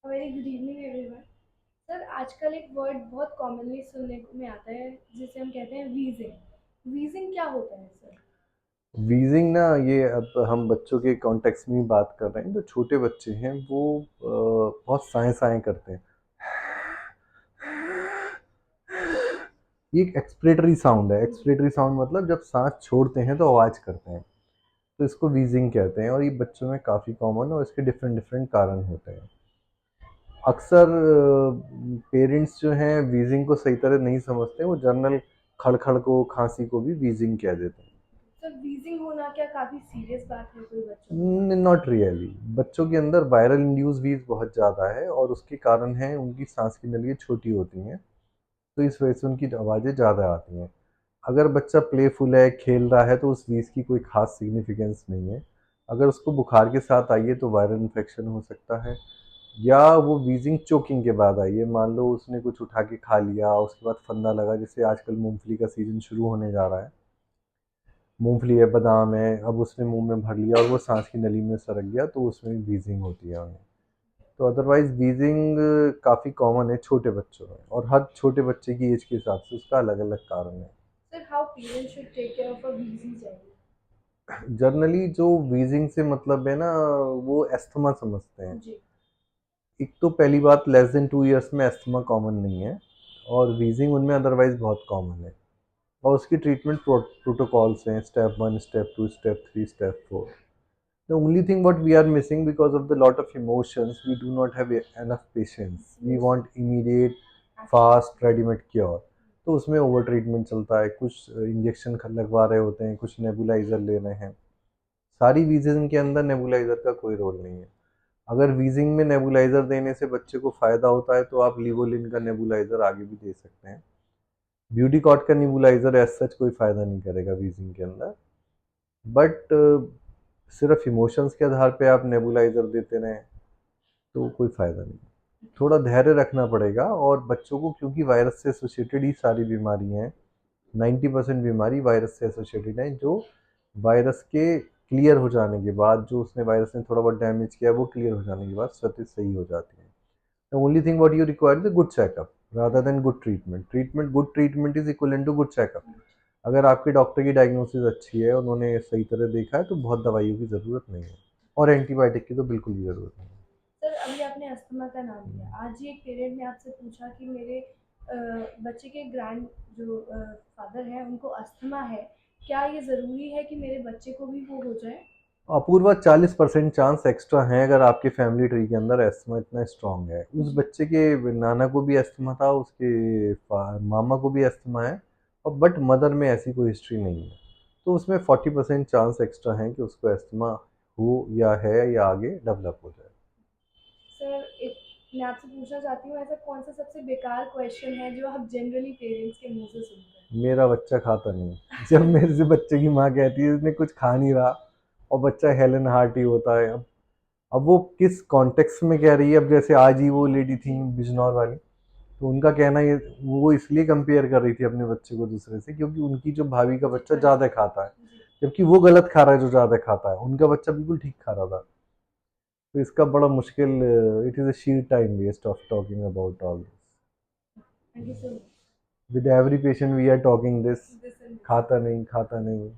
Very good evening everyone. Sir, आजकल एक word बहुत कॉमनली सुनने को में आता है जिसे हम कहते हैं वीजिंग। वीजिंग क्या होता है सर? वीजिंग ना, ये अब हम बच्चों के कॉन्टेक्स्ट में ही बात कर रहे हैं। जो छोटे बच्चे हैं वो बहुत साए साए करते हैं। ये एक एक्सपिरेटरी साउंड है। एक्सपिरेटरी साउंड मतलब जब सांस छोड़ते हैं तो आवाज़ करते हैं, तो इसको वीजिंग कहते हैं। और ये बच्चों में काफ़ी कॉमन है और इसके डिफरेंट डिफरेंट कारण होते हैं। अक्सर पेरेंट्स जो हैं वीजिंग को सही तरह नहीं समझते, वो जनरल खड़खड़ को, खांसी को भी वीजिंग कह देते हैं। सर, वीजिंग होना क्या काफ़ी सीरियस बात है कोई बच्चों में? Not really. बच्चों के अंदर वायरल इंड्यूस वीज बहुत ज़्यादा है और उसके कारण है उनकी सांस की नलियाँ छोटी होती हैं, तो इस वजह से उनकी आवाज़ें ज़्यादा आती हैं। अगर बच्चा प्लेफुल है, खेल रहा है, तो उस वीज की कोई खास सिग्निफिकेंस नहीं है। अगर उसको बुखार के साथ आई है तो वायरल इन्फेक्शन हो सकता है, या वो वीजिंग चोकिंग के बाद आई है। मान लो उसने कुछ उठा के खा लिया, उसके बाद फंदा लगा, जैसे आजकल मूंगफली का सीजन शुरू होने जा रहा है। मूंगफली है, बादाम है, अब उसने मुंह में भर लिया और वो सांस की नली में सरक गया, तो उसमें भी वीजिंग होती है उन्हें। तो अदरवाइज वीजिंग काफ़ी कॉमन है छोटे बच्चों में, और हर छोटे बच्चे की एज के हिसाब से उसका अलग अलग कारण है। Sir, how parents should take care of a wheezy child? Generally जो वीजिंग से मतलब है ना, वो एस्थमा समझते हैं। जी। एक तो पहली बात, लेस देन 2 इयर्स में एस्थमा कॉमन नहीं है, और वीजिंग उनमें अदरवाइज बहुत कॉमन है। और उसकी ट्रीटमेंट प्रोटोकॉल्स हैं, step 1, step 2, step 3, step 4। The only thing what we are missing, because of the lot of emotions, we do not have enough patience. We yes sir. want immediate, action. fast, ready-made cure. तो उसमें over treatment चलता है, कुछ injection लगवा रहे होते हैं, कुछ नेबुलाइजर ले रहे हैं। सारी वीजिंग के अंदर नेबुलाइजर का कोई रोल नहीं है। अगर वीजिंग में नेबुलाइजर देने से बच्चे को फ़ायदा होता है तो आप लिवोलिन का नेबुलाइजर आगे भी दे सकते हैं। ब्यूटी कॉट का नेबुलाइजर एज सच कोई फ़ायदा नहीं करेगा वीजिंग के अंदर। बट सिर्फ इमोशंस के आधार पे आप नेबुलाइजर देते रहें तो कोई फ़ायदा नहीं। थोड़ा धैर्य रखना पड़ेगा, और बच्चों को, क्योंकि वायरस से एसोसिएटेड ही सारी बीमारियां हैं। 90% बीमारी वायरस से एसोसिएटेड है। जो वायरस के क्लियर हो जाने के बाद, जो उसने वायरस ने थोड़ा बहुत डैमेज किया, वो क्लियर हो जाने के बाद सब सही हो जाती है। The only thing what you require is a good checkup rather than good treatment. Good treatment is equal to good checkup. अगर आपके डॉक्टर की डायग्नोसिस अच्छी है, उन्होंने सही तरह देखा है, तो बहुत दवाइयों की ज़रूरत नहीं है, और एंटीबायोटिक की तो बिल्कुल भी ज़रूरत नहीं है। सर, अभी आपने अस्थमा का नाम लिया। आज ही एक पेरेंट ने आपसे पूछा कि मेरे बच्चे के ग्रैंड जो फादर हैं उनको अस्थमा है। क्या ये ज़रूरी है कि मेरे बच्चे को भी वो हो जाए? अपूर्वा, 40% चांस एक्स्ट्रा हैं अगर आपके फैमिली ट्री के अंदर एस्थमा इतना स्ट्रांग है। उस जी। बच्चे के नाना को भी अस्थमा था, उसके मामा को भी अस्थमा है, और बट मदर में ऐसी कोई हिस्ट्री नहीं है। तो उसमें 40% चांस एक्स्ट्रा हैं कि उसको अस्थमा हो, या है, या आगे डेवलप हो जाए। सर, एक मैं आपसे पूछना चाहती हूँ, ऐसा कौन सा सबसे बेकार क्वेश्चन है जो आप जनरली पेरेंट्स के मुंह से सुनते हैं? मेरा बच्चा खाता नहीं। जब मेरे से बच्चे की माँ कहती है इसने कुछ खा नहीं रहा, और बच्चा हेलन हार्ट ही होता है। अब वो किस कॉन्टेक्स्ट में कह रही है। अब जैसे आज ही वो लेडी थी बिजनौर वाली, तो उनका कहना ये, वो इसलिए कंपेयर कर रही थी अपने बच्चे को दूसरे से क्योंकि उनकी जो भाभी का जी, बच्चा हाँ जी। ज़्यादा खाता है, जी। जबकि वो गलत खा रहा है जो ज़्यादा खाता है। उनका बच्चा बिल्कुल ठीक खा रहा था। तो इसका बड़ा मुश्किल, it is a sheer time waste of talking about all this. Thank you so much. With every patient we are talking this, this and खाता नहीं, खाता नहीं।